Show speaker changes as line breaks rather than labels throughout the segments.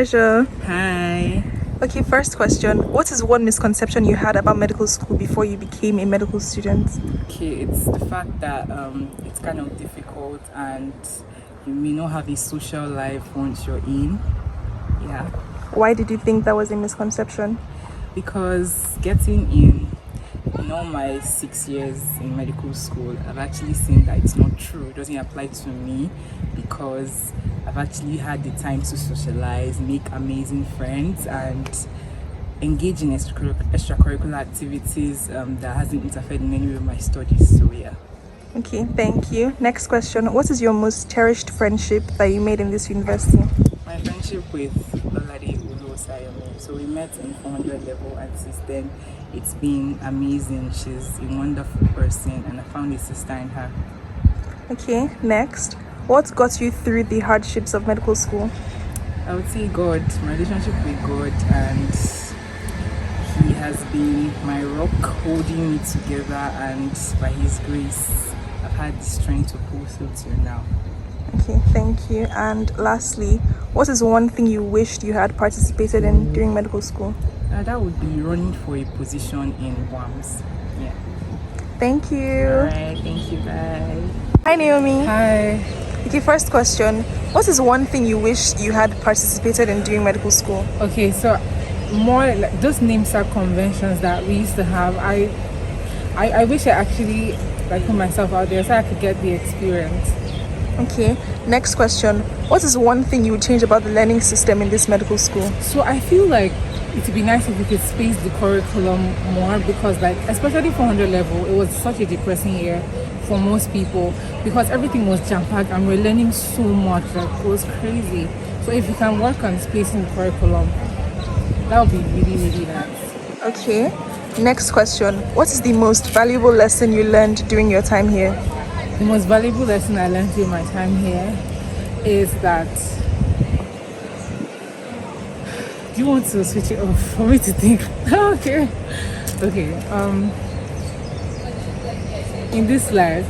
Pressure.
Hi.
Okay, first question. What is one misconception you had about medical school before you became a medical student?
Okay, it's the fact that it's kind of difficult and you may not have a social life once you're in. Yeah,
Why did you think that was a misconception?
because getting in all my 6 years in medical school, I've actually seen that it's not true. It doesn't apply to me because I've actually had the time to socialize, make amazing friends, and engage in extracurricular activities that hasn't interfered in any way with my studies. So yeah.
Okay, thank you. Next question. What is your most cherished friendship that you made in this university?
My friendship with Lolade Ulu Sayomi. So we met in 400 level, and since then it's been amazing. She's a wonderful person and I found a sister in her.
Okay, next. What got you through the hardships of medical school?
I would say God, my relationship with God, and He has been my rock holding me together, and by His grace I've had the strength to pull through till now.
Okay, thank you. And lastly, what is one thing you wished you had participated in during medical school?
That would be running for a position in WAMS. Yeah.
Thank you.
Alright, thank you, bye.
Hi, Naomi.
Hi.
Okay, first question. What is one thing you wish you had participated in during medical school?
Okay, so more like those namesake conventions that we used to have, I wish I actually like put myself out there so I could get the experience.
Okay, next question. What is one thing you would change about the learning system in this medical school?
So I feel like it would be nice if we could space the curriculum more, because like especially 400 level, it was such a depressing year for most people because everything was jam-packed and we're learning so much, like it was crazy. So if you can work on spacing the curriculum, that would be really, really nice.
Okay, next question. What is the most valuable lesson you learned during your time here?
The most valuable lesson I learned during my time here is that... Do you want to switch it off for me to think? Okay. In this life,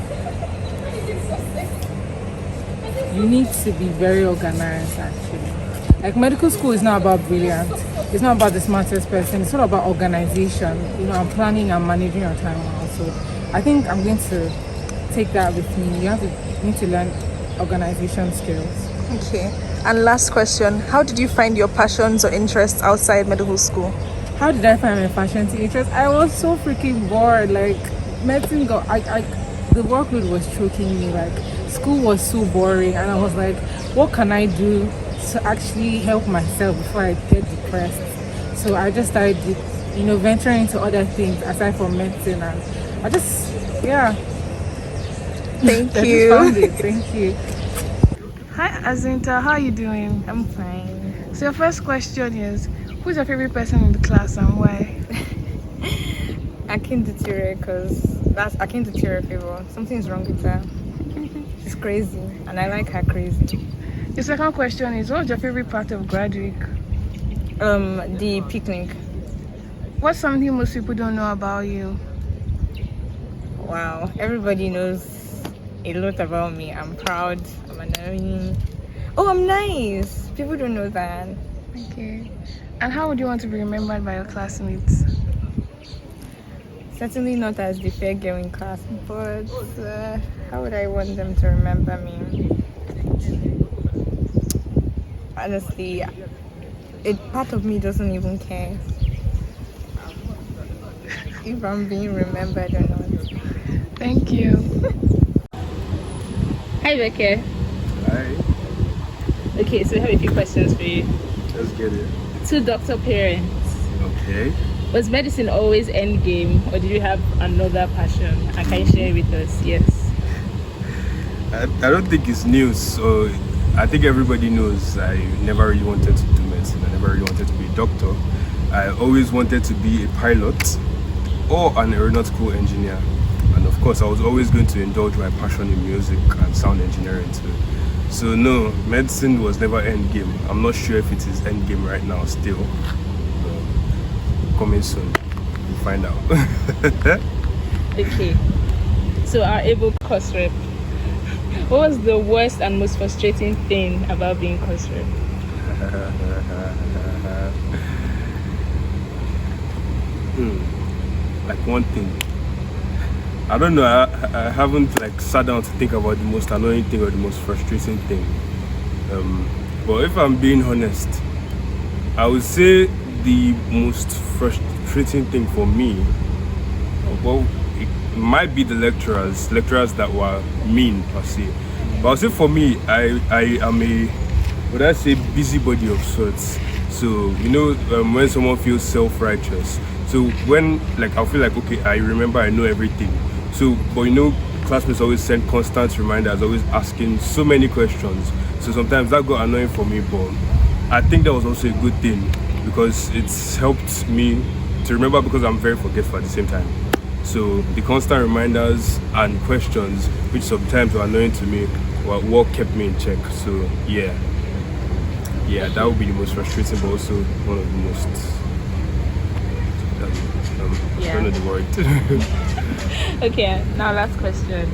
you need to be very organized, actually. Like medical school is not about brilliant. It's not about the smartest person. It's all about organization. You know, and planning and managing your time also. I think I'm going to take that with me. You need to learn organization skills.
Okay, and last question. How did you find your passions or interests outside medical school?
How did I find my passion to interest? I was so freaking bored. Like medicine the workload was choking me. Like school was so boring, and I was like, what can I do to actually help myself before I get depressed? So I just started, venturing into other things aside from medicine, and I just, yeah.
Thank
I
you.
just found it. Thank you.
Hi Azinta, how are you doing?
I'm fine.
So your first question is, who's your favorite person in the class and why?
Akinditure, because that's Akinditure favor. Something's wrong with her. She's crazy, and I like her crazy.
Your second question is, what's your favorite part of Graduate?
The picnic.
What's something most people don't know about you?
Wow, everybody knows a lot about me. I'm proud. I'm annoying. Oh, I'm nice. People don't know that.
Okay. And how would you want to be remembered by your classmates?
Certainly not as the fair girl in class, but how would I want them to remember me? Honestly, a part of me doesn't even care if I'm being remembered or not.
Thank you.
Hi, Becky.
Hi,
Okay, so we have a few questions for you.
let's get it.
Two doctor parents.
Okay.
Was medicine always end game, or did you have another passion? And can you share it with us? Yes.
I don't think it's news, so I think everybody knows I never really wanted to do medicine. I never really wanted to be a doctor. I always wanted to be a pilot or an aeronautical engineer. And of course, I was always going to indulge my passion in music and sound engineering too. So no, medicine was never end game. I'm not sure if it is end game right now still. Coming soon, we'll find out.
Okay. So our able course rep. What was the worst and most frustrating thing about being course rep?
Like one thing. I don't know. I haven't like sat down to think about the most annoying thing or the most frustrating thing. But if I'm being honest, I would say the most frustrating thing for me, well, it might be the lecturers that were mean per se. But I'll say for me, I am a, would I say, busybody of sorts. So when someone feels self-righteous. So when like I feel like okay, I remember I know everything. So but classmates always send constant reminders, always asking so many questions. So sometimes that got annoying for me, but I think that was also a good thing because it's helped me to remember because I'm very forgetful at the same time. So the constant reminders and questions, which sometimes were annoying to me, were what kept me in check. So yeah, that would be the most frustrating, but also one of the most I don't know the word.
Okay, now last question.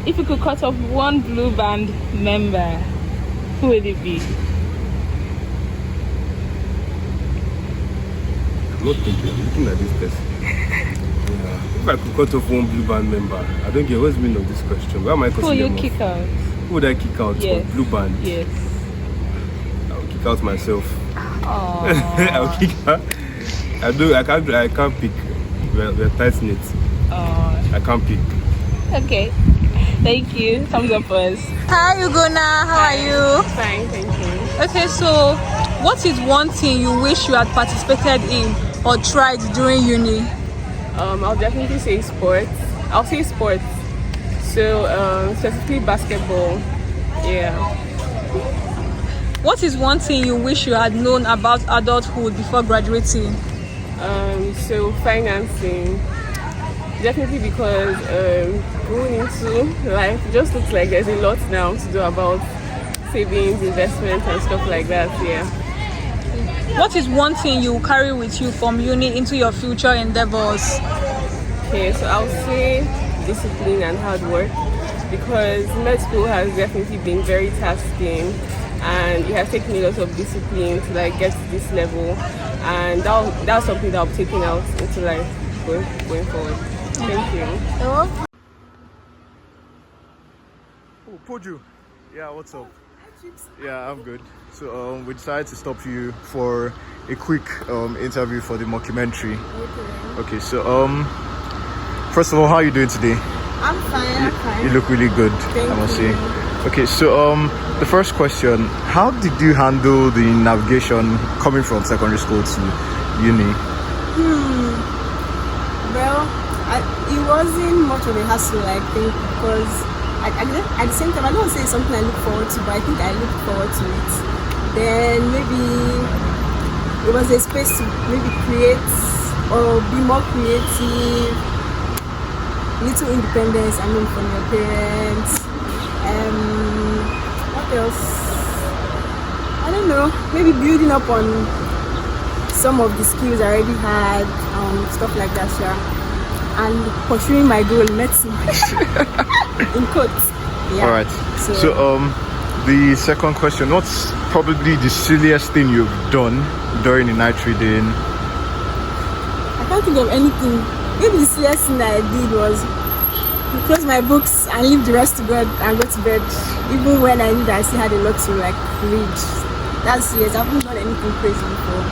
If you could cut off one blue band member, who would it be?
I'm not thinking, I'm looking at this person. If I could cut off one blue band member, I don't get what's the meaning of this question. Where am I
Who will
considering
you kick out?
Who would I kick out
Yes.
for blue band?
Yes.
I'll kick out myself.
Aww.
I'll kick out. I can't pick. We're tight knit. I can't pick.
Okay. Thank you. Thumbs up for us.
Hi, Ugonna. How are you?
Fine, thank you.
Okay, so what is one thing you wish you had participated in or tried during uni?
I'll definitely say sports. I'll say sports. So specifically basketball. Yeah.
What is one thing you wish you had known about adulthood before graduating?
So financing. Definitely because going into life just looks like there's a lot now to do about savings, investments and stuff like that. Yeah.
What is one thing you will carry with you from uni into your future endeavors?
Okay, so I'll say discipline and hard work because med school has definitely been very tasking and it has taken me a lot of discipline to like get to this level, and that's something that I'm taking out into life going forward. Thank you.
Oh, Poju. Yeah, what's up? Yeah, I'm good. So we decided to stop you for a quick interview for the mockumentary. Okay, so first of all, how are you doing today?
I'm fine.
You look really good, I must say. Okay, so the first question, how did you handle the navigation coming from secondary school to uni?
Well, it wasn't much of a hassle, I think, because at the same time, I don't want to say it's something I look forward to, but I think I look forward to it. Then maybe it was a space to maybe create or be more creative, little independence, from your parents. What else? I don't know, maybe building up on some of the skills I already had, stuff like that, yeah. And pursuing my goal, medicine. In quotes. Yeah.
Alright. So the second question, what's probably the silliest thing you've done during the night reading?
I can't think of anything. Maybe the silliest thing that I did was close my books and leave the rest to God and go to bed, even when I knew that I still had a lot to like read. That's serious. I haven't done anything crazy before.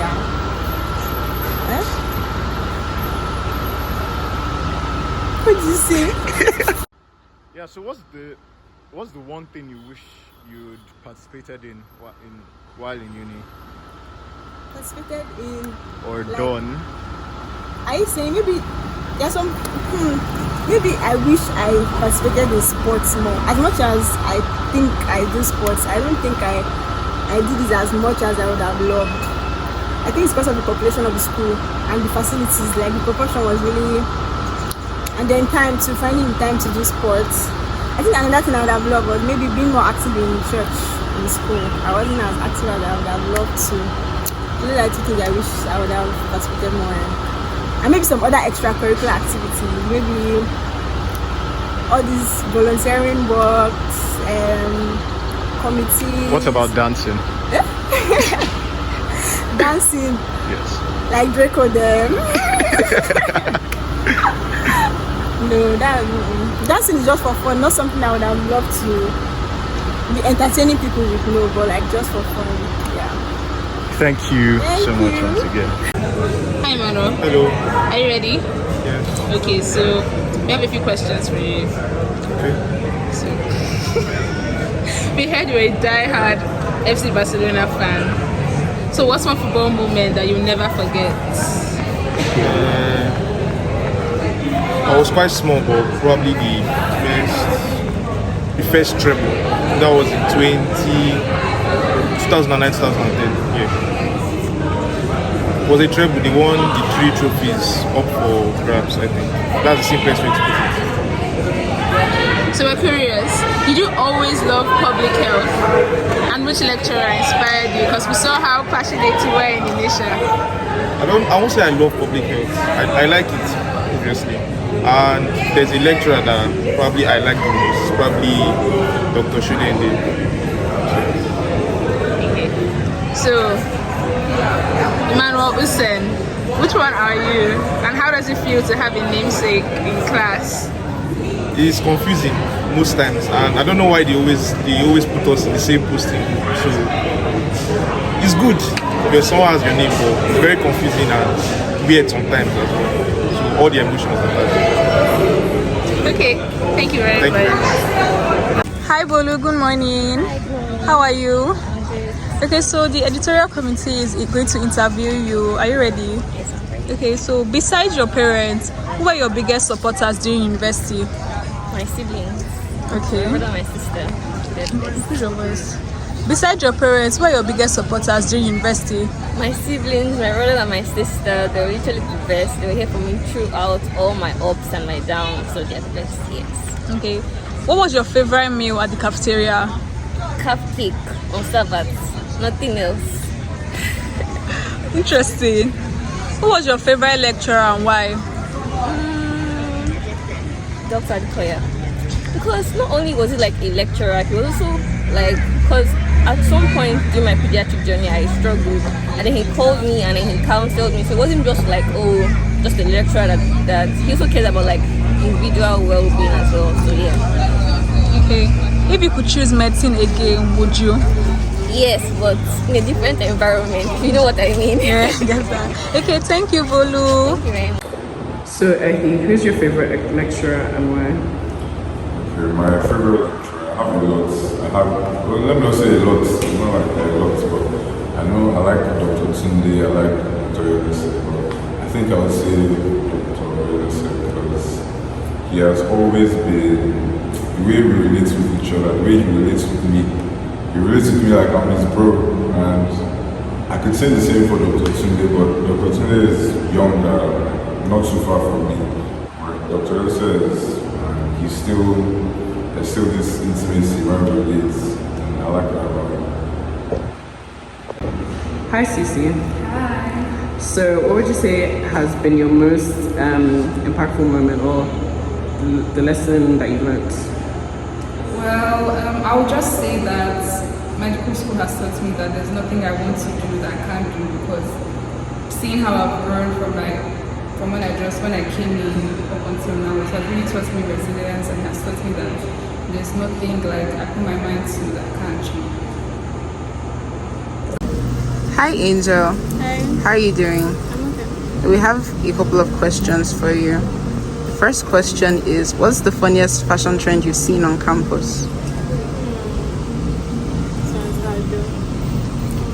Yeah. What did you say?
Yeah, so what's the one thing you wish you'd participated in while in uni?
Participated in
Or
like,
done?
Are you saying maybe there's some maybe I wish I participated in sports more. As much as I think I do sports, I don't think I did it as much as I would have loved. I think it's because of the population of the school and the facilities, like the proportion was really, and then finding time to do sports. I think another thing I would have loved was maybe being more active in church in school. I wasn't as active as I would have loved to. Those are two things I wish I would have participated more in. And maybe some other extracurricular activities, maybe all these volunteering works, committee.
What about dancing?
Yeah, dancing
Yes.
like Draco them. No, dancing is just for fun, not something I would have loved to be entertaining people with. No, but like just for fun. Yeah.
Thank you
Thank
so much
you.
once again.
Hi, Mano.
Hello.
Are you ready?
Yeah.
Okay, so we have a few questions for you.
Okay.
So, we heard you're a die-hard FC Barcelona fan. So, what's one football moment that you'll never forget?
I was quite small, but probably the first treble. That was in 2009, 2010. Yeah. It was a treble. They won the 3 trophies up for grabs, I think. That's the simplest way to put it.
So, we're curious. Did you always love public health? And which lecturer inspired you? Because we saw how passionate you were in Indonesia.
I won't say I love public health. I like it, obviously. And there's a lecturer that probably I like the most, probably Dr. Shunende.
So, Emmanuel Hussein, which one are you? And how does it feel to have a namesake in class?
It's confusing most times, and I don't know why they always put us in the same posting. So it's good because someone has your name, but it's very confusing and weird sometimes as well. So all the emotions attached.
Okay, thank you very much.
Hi Bolu, good morning. How are you? Okay, so the editorial committee is going to interview you. Are you ready?
Yes, I'm ready.
Okay, so besides your parents, who are your biggest supporters during university?
My siblings.
Okay.
My brother and my sister.
Push your voice. Besides your parents, who are your biggest supporters during university?
My siblings, my brother and my sister, they were literally the best. They were here for me throughout all my ups and my downs, so they're the best, yes.
Okay. What was your favorite meal at the cafeteria?
Cupcake on Sabbath. Nothing else.
Interesting. Who was your favorite lecturer and why?
Dr. Adekoya. Because not only was he like a lecturer, he was also like, because at some point during my pediatric journey I struggled, and then he called me and then he counseled me. So it wasn't just like, oh, just a lecturer that he also cared about like individual well-being as well. So yeah.
Okay. If you could choose medicine again, would you?
Yes, but in a different environment. You know what I mean?
Yeah, I guess that. Okay, thank you, Bolu.
Thank you very much.
So, who's your favorite lecturer and why?
Okay, my favorite lecturer, I have a lot. Well, let me not say a lot, it's not like a lot, but I know I like Dr. Tunde, I like Dr. Yodese, but I think I would say Dr. Yodese because he has always been, the way we relate with each other, the way he relates with me, he relates with me like I'm his bro, and I could say the same for Dr. Tunde, but Dr. Tunde is younger, not too far from me. But Dr. Yodese is, there's still this intimacy when we relate, and I like that about him.
Hi, Cece. Hi. So, what would you say has been your most impactful moment or the lesson that you learned?
Well, I would just say that medical school has taught me that there's nothing I want to do that I can't do, because seeing how I've grown from when I came in up until now, it has really taught me resilience and has taught me that there's nothing like I put my mind to that I can't achieve.
Hi, Angel.
Hi.
How are you doing?
I'm okay.
We have a couple of questions for you. The first question is, what's the funniest fashion trend you've seen on campus?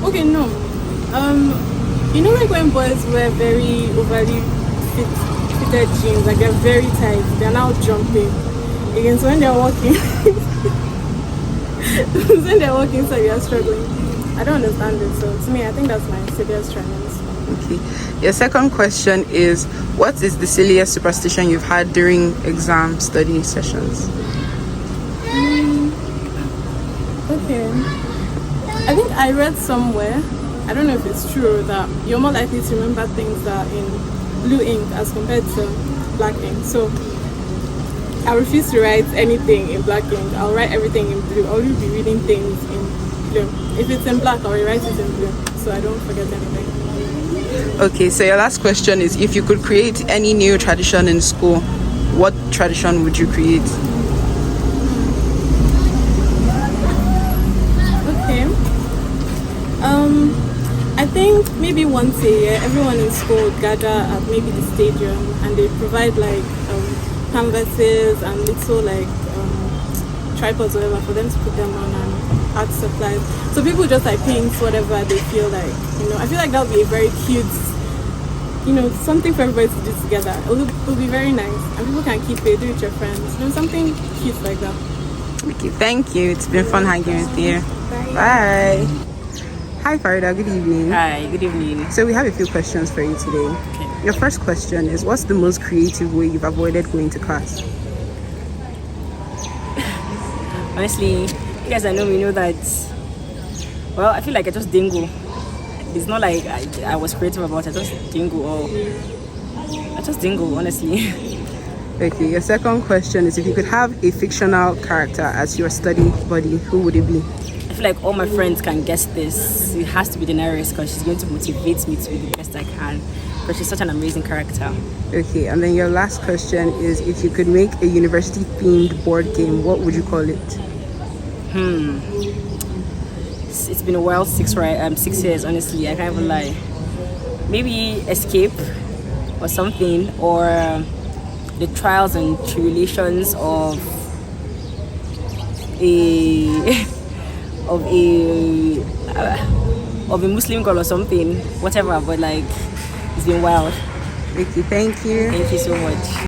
Okay, no. You know, like when boys wear very overly fitted jeans, like they're very tight, they're now jumping. Again, so when they're walking, so they're struggling. I don't understand it. So to me, I think that's my serious challenge.
Okay. Your second question is, what is the silliest superstition you've had during exam study sessions?
Okay. I think I read somewhere, I don't know if it's true, that you're more likely to remember things that are in blue ink as compared to black ink. So I refuse to write anything in black ink. I'll write everything in blue. I'll only be reading things in blue
blue. If it's in black, I'll rewrite it in blue, so I don't forget anything.
Okay, so your last question is, if you could create any new tradition in school, what tradition would you create?
Okay. I think maybe once a year, everyone in school would gather at maybe the stadium, and they provide like canvases and little like tripods or whatever for them to put them on, and art supplies. So people just like paint whatever they feel like. I feel like that would be a very cute, something for everybody to do together. It will be very nice, and people can keep it, do it with your friends. Something cute like that.
Okay, thank you. It's been fun hanging with you. Bye. Hi Farida, good evening.
Hi, good evening.
So we have a few questions for you today.
Okay.
Your first question is, what's the most creative way you've avoided going to class?
Honestly, you guys I know me know that, well, I feel like I just didn't go. It's not like I was creative about it, I just didn't go. I just didn't go, honestly.
Okay, your second question is, if you could have a fictional character as your study buddy, who would it be?
I feel like all my friends can guess this. It has to be Daenerys, because she's going to motivate me to be the best I can, because she's such an amazing character.
Okay, and then your last question is, if you could make a university themed board game, what would you call it?
It's been a while, 6 years, honestly, I can't even lie. Maybe Escape or something, or the trials and tribulations of a Muslim girl or something, whatever, but like, it's been wild.
Okay, thank you.
Thank you so much.